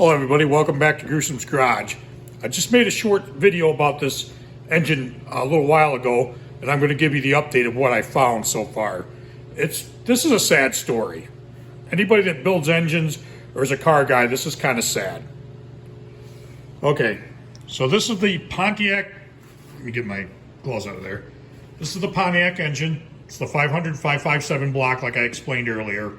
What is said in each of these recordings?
Hello everybody, welcome back to Gruesome's Garage. I just made a short video about this engine a little while ago, and I'm going to give you the update of what I found so far. This is a sad story. Anybody that builds engines or is a car guy, this is kind of sad. Okay, so this is the Pontiac. Let me get my gloves out of there. This is the Pontiac engine. It's the 500/557 block, like I explained earlier.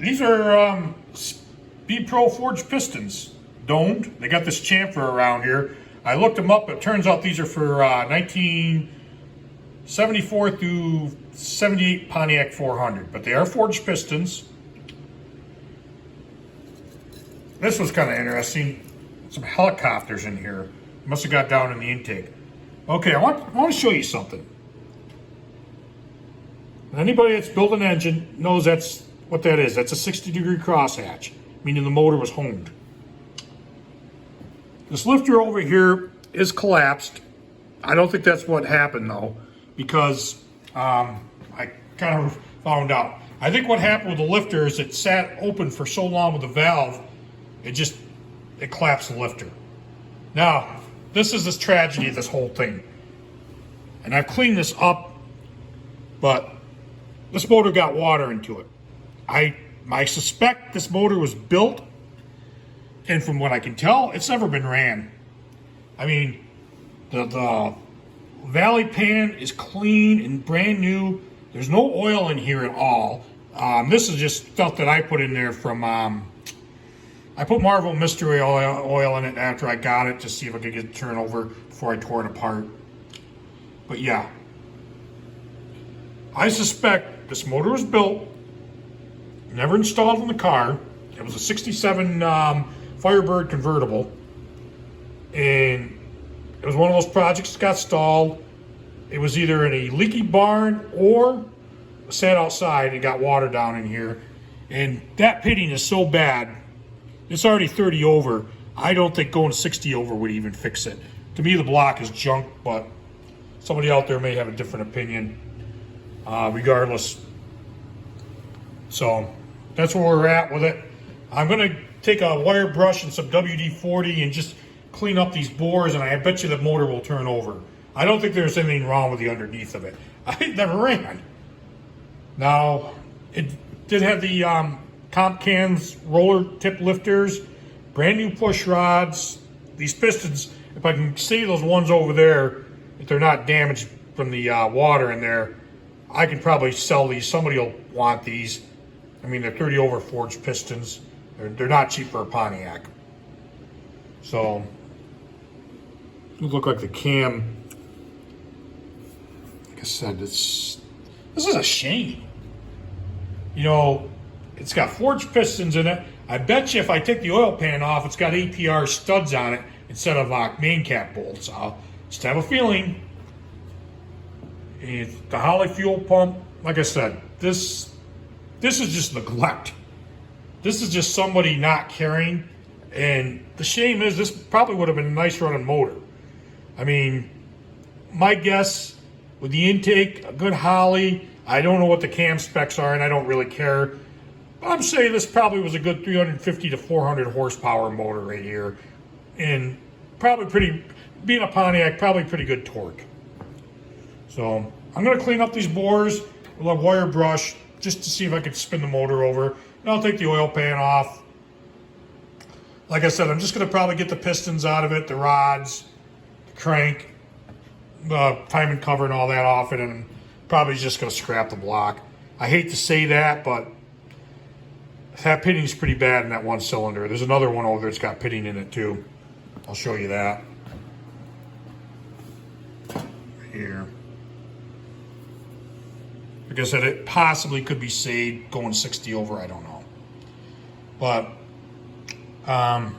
These are Speed Pro forged pistons, domed. They got this chamfer around here. I looked them up. It turns out these are for 1974 through 78 Pontiac 400, but they are forged pistons. This was kind of interesting. Some helicopters in here. Must have got down in the intake. Okay, I want to show you something. Anybody that's built an engine knows that's what that is. That's a 60-degree crosshatch, meaning the motor was honed. This lifter over here is collapsed. I don't think that's what happened though, because I kind of found out. I think what happened with the lifter is it sat open for so long with the valve, it collapsed the lifter. Now, this is this tragedy of this whole thing. And I've cleaned this up, but this motor got water into it. I suspect this motor was built, and from what I can tell, it's never been ran. I mean, the valley pan is clean and brand new. There's no oil in here at all. This is just stuff that I put in there from, I put Marvel Mystery oil in it after I got it to see if I could get it turned over before I tore it apart. But yeah, I suspect this motor was built, never installed in the car. It was a 67 Firebird convertible, and it was one of those projects that got stalled. It was either in a leaky barn or sat outside and got water down in here. And that pitting is so bad, it's already 30 over. I don't think going 60 over would even fix it. To me, the block is junk, but somebody out there may have a different opinion. Regardless. So that's where we're at with it. I'm going to take a wire brush and some WD-40 and just clean up these bores, and I bet you the motor will turn over. I don't think there's anything wrong with the underneath of it. I never ran. Now, it did have the comp cans roller tip lifters, brand new push rods. These pistons, if I can see those ones over there, if they're not damaged from the water in there, I can probably sell these. Somebody will want these. I mean, they're 30 over forged pistons. They're not cheap for a Pontiac. So, it look like the cam. Like I said, this is a shame. You know, it's got forged pistons in it. I bet you if I take the oil pan off, it's got APR studs on it instead of main cap bolts. I'll just have a feeling. And the Holly fuel pump, like I said, this is just neglect. This is just somebody not caring. And the shame is this probably would have been a nice running motor. I mean, my guess with the intake, a good Holly, I don't know what the cam specs are and I don't really care. I'm saying this probably was a good 350 to 400 horsepower motor right here. And probably being a Pontiac, probably pretty good torque. So I'm going to clean up these bores with a wire brush just to see if I can spin the motor over. And I'll take the oil pan off. Like I said, I'm just going to probably get the pistons out of it, the rods, the crank, the timing cover and all that off it, and I'm probably just going to scrap the block. I hate to say that, but that pitting is pretty bad in that one cylinder. There's another one over there that's got pitting in it too. I'll show you that. Here. Like I said, it possibly could be saved going 60 over, I don't know. But I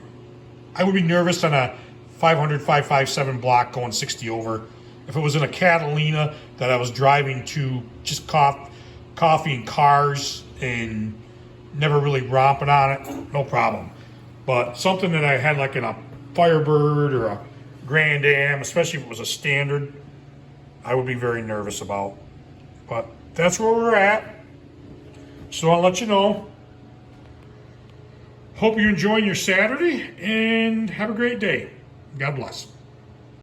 would be nervous on a 500/557 block going 60 over. If it was in a Catalina that I was driving to just coffee and cars and never really romping on it, no problem. But something that I had like in a Firebird or a Grand Am, especially if it was a standard, I would be very nervous about. But that's where we're at. So I'll let you know. Hope you're enjoying your Saturday and have a great day. God bless.